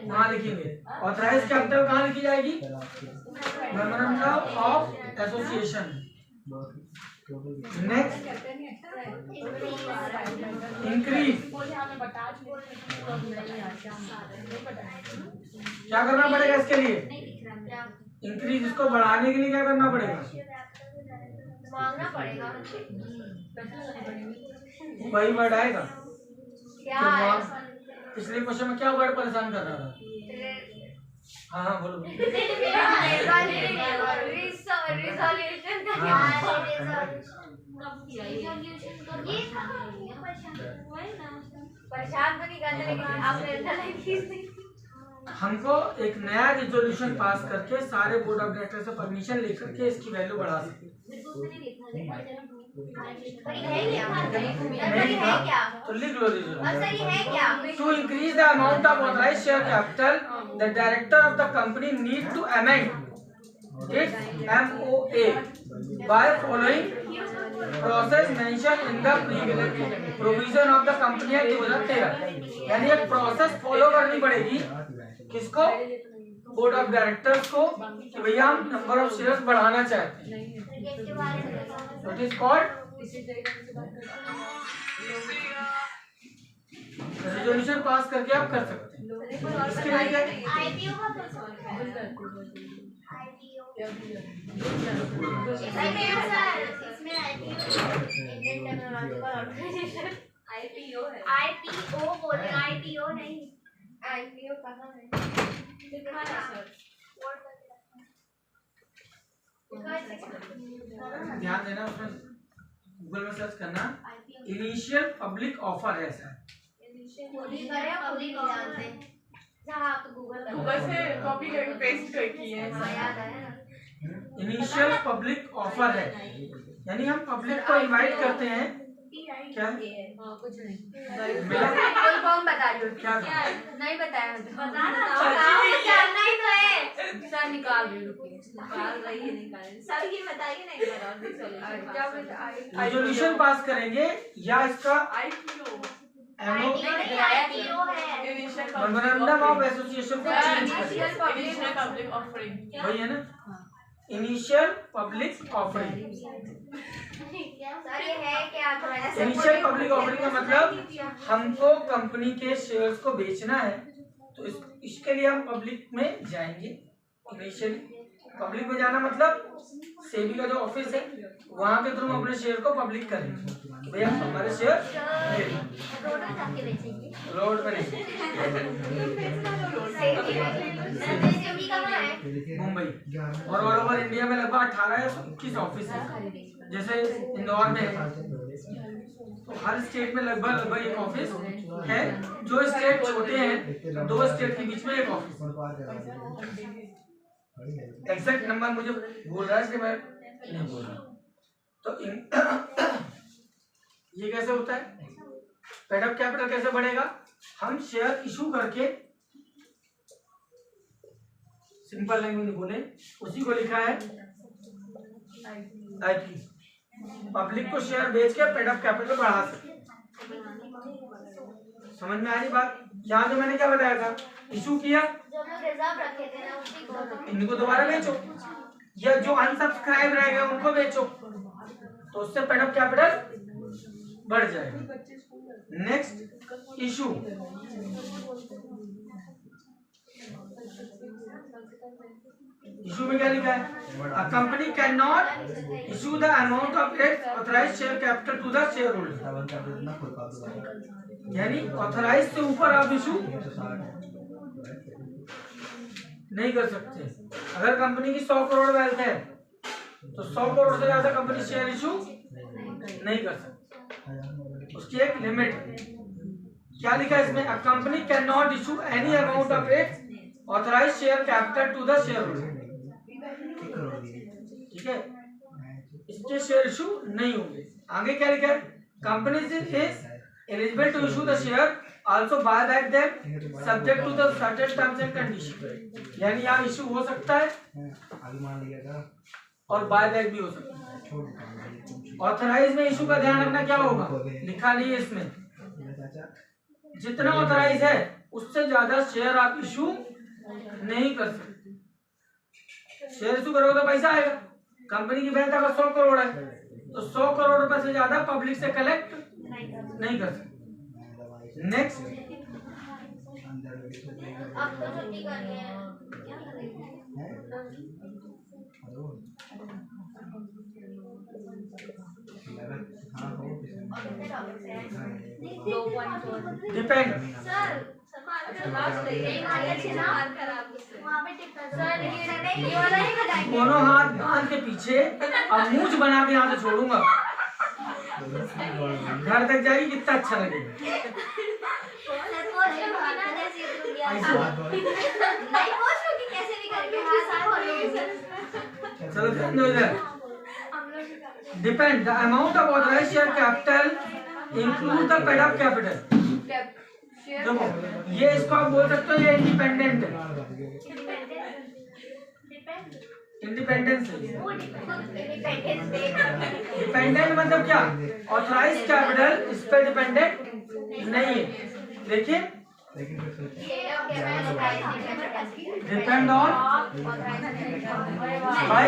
वहाँ लिखेंगे। ऑथराइज्ड कैपिटल कहाँ लिखी जाएगी? Memorandum of association. Next increase, क्या करना पड़ेगा इसके लिए? इंक्रीज, इसको बढ़ाने के लिए क्या करना पड़ेगा? मांगना पड़ेगा। वही वर्ड आएगा। क्या तो है? पिछले क्वेश्चन में क्या वर्ड परेशान कर रहा था? हाँ हाँ बोलो। परेशान तो नहीं करते लेकिन आपने हमको एक नया रिजोल्यूशन पास करके सारे बोर्ड ऑफ डायरेक्टर से परमिशन लेकर के इसकी वैल्यू बढ़ा सकते। तो लिख लो resolution. To increase the amount of authorised share capital, the director of the company need to amend its MOA by following process mention in the provision of the company act 2013। यानी एक process follow करनी पड़ेगी किसको? Board of directors को, कि भैया हम number of shares बढ़ाना चाहते हैं। What is called resolution pass करके आप कर सकते हैं। इसके लिए IPO का इसमें इंडियन टेक्नोलॉजिकल ऑर्गेनाइजेशन IPO है। IPO बोले, IPO नहीं। IPO कहाँ है? लिखा है सर। ध्यान देना, उसमें गूगल में सर्च करना इनिशियल पब्लिक ऑफर है ऐसा। गूगल से कॉपी करके पेस्ट करके है। इनिशियल पब्लिक ऑफर है, यानी हम पब्लिक को इनवाइट करते हैं। क्या कुछ नहीं, मिला? फुल फॉर्म बता दो। क्या नहीं बताया मुझे। सर निकाल रही है, सर ये बताइए ना एक बार और भी solution। रेजोल्यूशन पास करेंगे या इसका मेमोरेंडम ऑफ एसोसिएशन को चेंज करेंगे। पब्लिक ऑफरिंग वही है ना, initial public offering. Initial public offering का मतलब हमको कंपनी के शेयर्स को बेचना है, तो इसके लिए हम पब्लिक में जाएंगे। इनिशियल पब्लिक में जाना मतलब सेबी का जो ऑफिस है वहाँ के थ्रू हम अपने शेयर को पब्लिक करेंगे। भैया हमारे शेयर रोड में नहीं, मुंबई और ऑल ओवर इंडिया में लगभग 18 या 21 ऑफिस है। जैसे इंदौर में है, तो हर स्टेट में लगभग एक ऑफिस है। जो स्टेट छोटे हैं, 2 स्टेट के बीच में एक ऑफिस। एग्जैक्ट नंबर मुझे बोल रहा है कि मैं नहीं बोल रहा। तो ये कैसे होता है, पेड अप कैपिटल कैसे बढ़ेगा? हम शेयर इशू करके, सिंपल लैंग्वेज में बोले, उसी को लिखा है आईपी। पब्लिक को शेयर बेच के पेड अप कैपिटल बढ़ा सकते। समझ में आ रही बात? यहाँ जो मैंने क्या बताया था, इशू किया, इनको दोबारा बेचो, या जो अनसब्सक्राइब रह गए उनको बेचो, तो उससे पेड अप कैपिटल बढ़ जाएगा। नेक्स्ट इशू, इशू में क्या लिखा है? A company can not issue the amount of its authorised share capital to the share holder, यानी ऑथराइज से ऊपर आप इशू नहीं कर सकते। अगर कंपनी की 100 करोड़ वेल्थ है तो 100 करोड़ से ज्यादा कंपनी शेयर इशू नहीं कर सकती, उसकी एक लिमिट है। क्या लिखा है इसमें? A company can not issue any amount of its authorised share capital to the share holder. ठीक है, इसके शेयर इशू नहीं होंगे। आगे क्या लिखा है? Company is eligible to issue the share also buy back them subject to the certain terms and conditions, यानी यहाँ इशू हो सकता है और बाय बैक भी हो सकता है। ऑथराइज में इशू का ध्यान रखना क्या होगा, लिखा नहीं है इसमें। जितना ऑथराइज है उससे ज्यादा शेयर आप इशू नहीं कर सकते। शेयर इशू करोगे तो पैसा आएगा। कंपनी की वैल्यू अगर 100 करोड़ है तो 100 करोड़ रुपए से ज्यादा पब्लिक से कलेक्ट नहीं कर सकते। नेक्स्ट, अब तो छुट्टी कर लिए हैं, क्या करेंगे? डिपेंड, सर दोनों हाथ बांध के पीछे और मूंछ बना के यहाँ से छोड़ूंगा, घर तक जाएगी, कितना अच्छा लगेगा। चलो ध्यान दो इधर। Depend the amount of authorised share capital include the paid up capital. देखो ये इसको आप बोल सकते हो ये इंडिपेंडेंट है। इंडिपेंडेंस डिपेंडेंट मतलब क्या? ऑथराइज्ड कैपिटल इस पे डिपेंडेंट नहीं है। देखिए डिपेंड ऑन भाई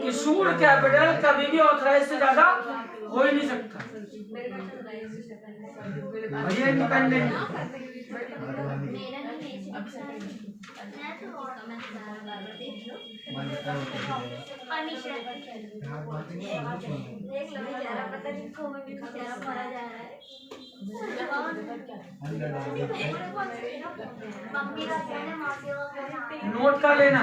इशूड कैपिटल कभी भी ऑथराइज से ज्यादा हो ही नहीं सकता। भैया इंडिपेंडेंट नोट का लेना।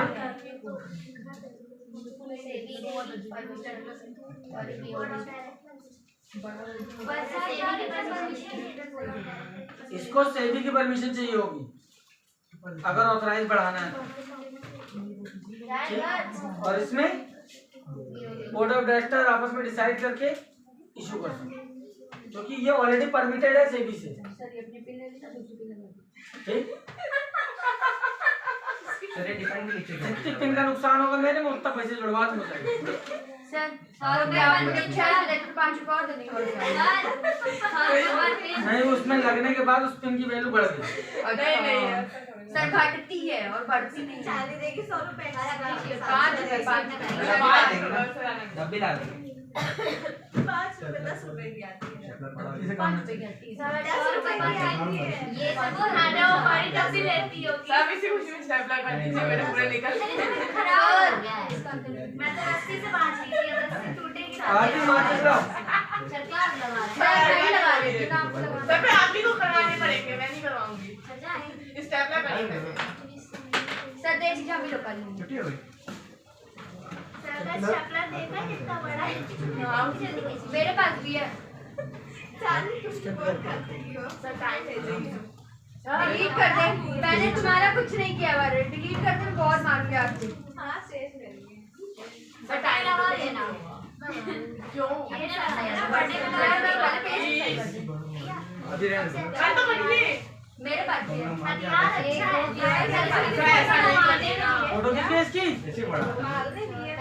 इसको सेबी की परमिशन चाहिए होगी अगर ऑथराइज बढ़ाना है तो। और इसमें बोर्ड ऑफ डायरेक्टर आपस में डिसाइड करके इशू कर सकते, क्योंकि ये ऑलरेडी परमिटेड है सेबी से। ठीक, जितनी पिन का नुकसान होगा मेरे में उतना पैसे जुड़वा दूंगा सर आपको 5 रुपए और देने नहीं, उसमें लगने के बाद उस पिन की वैल्यू बढ़ गई। नहीं सर घटती है और बढ़ती नहीं। चाली देगी 100 रुपए 5 रुपए 5 डब्बी ला देंगे 5 रुपए 10 रुपए की आती है। 5 रुपए की आती है। 10 रुपए की आती है। ये सब खाना हमारी डब्बी लेती होगी। सब इसी खुशी में स्टेपलर कर दीजिए, मेरे पूरे निकल खराब हो गया है। मैं तो रस्सी से बांध ली थी, अब रस्सी टूटेगी ना। आगे मार चला चरखा लगा लगा देती ना। सब पे आप ही को करवाने पड़ेंगे, मैं नहीं करवाऊंगी। स्टेपलर करेंगे सर दे दीजिए, हम ही लोग कर लेंगे। छुट्टी हो गई। चपला देखा कितना बड़ा है। मेरे पास भी है। चाली तुम बहुत करती हो। सर टाइम है डिलीट कर दे, मैंने तुम्हारा कुछ नहीं किया हुआ है। डिलीट कर दे, बहुत मारूंगी आपसे। हाँ शेष ले लिए। सर टाइम लगा लेना। क्यों ये ना बर्थडे में लगाया मैं वाला पेज अभी रहने दो। कल तो करिए मेरे पास भी है। हथियार अच्छा है। फोटो किसकी है इसकी? ऐसे बड़ा। मारने नहीं है।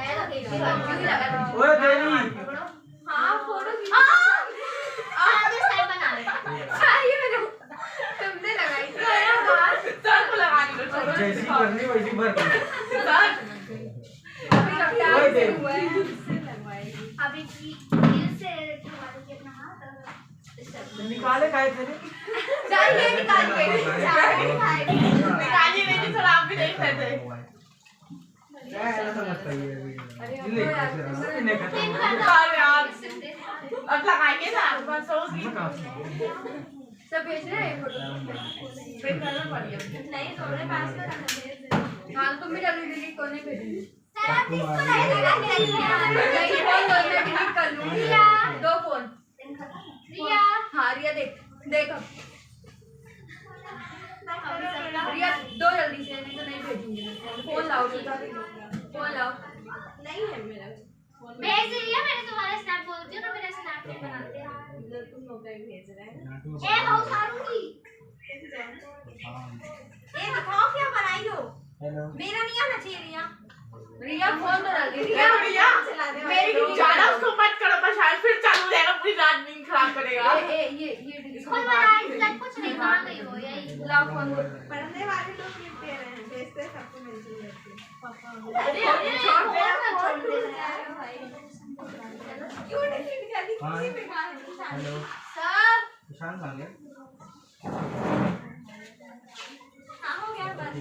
क्यों लगा? ओए देवी, हाँ फोटो खींच। बना ले। ये मैंने तुमने लगाई थी। सर को लगाने दो, छोड़ो। जैसी करनी वैसी भर दो। सर अभी रफ्तार ओए से देवी। हुआ है। अभी की दिल से तुम्हारे के अपना हाथ निकाले खाए थे चाहिए निकाल के। निकालिए नहीं, थोड़ा आप भी देख लेते। अरे ले इन्हें खत्म हो गया। सर यार अब लगाएंगे ना, बस सोच सब भेज रहे हैं फोटो। फिर करना पड़ेगा। नहीं तुम्हारे पास में रखना भेज दे। हाँ तुम भी जल्दी डिलीट करने भेजेंगे। सर आप इसको नहीं लगा के रखिए। नहीं फोन मैं डिलीट कर लूंगी। रिया। 2 फोन। रिया हाँ रिया देख देख अब। रिया 2 जल्दी से, नहीं तो नहीं भेजूंगी। फोन लाओ, फोन लाओ। नहीं है मेरा भेज रही है, मैंने तुम्हारा स्नैप बोलती हूँ ना, मेरा स्नैप नहीं बनाते हैं। तुम लोग का ही भेज रहे हैं। ए बहुत मारूंगी। ये दिखाओ क्या बनाई हो। मेरा नहीं आना चाहिए रिया। रिया फोन तो डाल दे। रिया चला दे मेरी डिलीट ज्यादा उसको मत करो, पर शायद फिर चालू रहेगा, पूरी रात नींद खराब करेगा। ये डिलीट खुद बनाया, इसका कुछ नहीं, कहाँ गई हो यही। लाओ फोन। पढ़ने वाले लोग गिफ्ट दे रहे हैं, भेजते हैं सबको मिलती है। अरे छोड़ दे छोड़ दे भाई। क्यों डिलीट कर दी? किसी बेकार है निशान। सब निशान कहाँ गया? हाँ हो गया बस।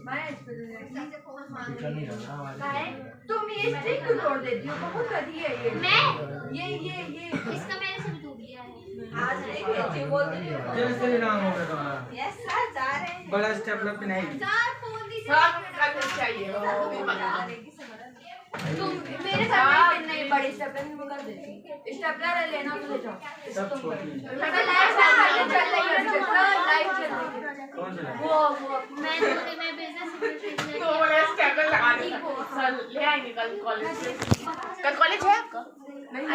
मैं इस पे किसी से फोन मांग नहीं रहा है। तुम ये स्ट्रिक क्यों तोड़ देती हो? बहुत कड़ी है ये। मैं ये इसका मैंने सब टूट दिया है। आज नहीं भेजी बोलते नहीं हो। जैसे ही नाम होगा तुम्हारा यस सर जा रहे हैं। बड़ा स्टेपलर पिन है। चार फोन दीजिए। सब करना चाहिए, वो भी बता। तुम मेरे साथ नहीं करना है। बड़ी स्टेपलर में कर देती। स्टेपलर लेना तो ले जाओ। सब छोटी है। अगर लाइव चल रही है, लाइव चल रही है। कौन सा? वो मैं बिजनेस तो बोले स्टेपलर लगा देंगे। सर ले आएंगे कल कॉलेज से। कल कॉलेज है आपका?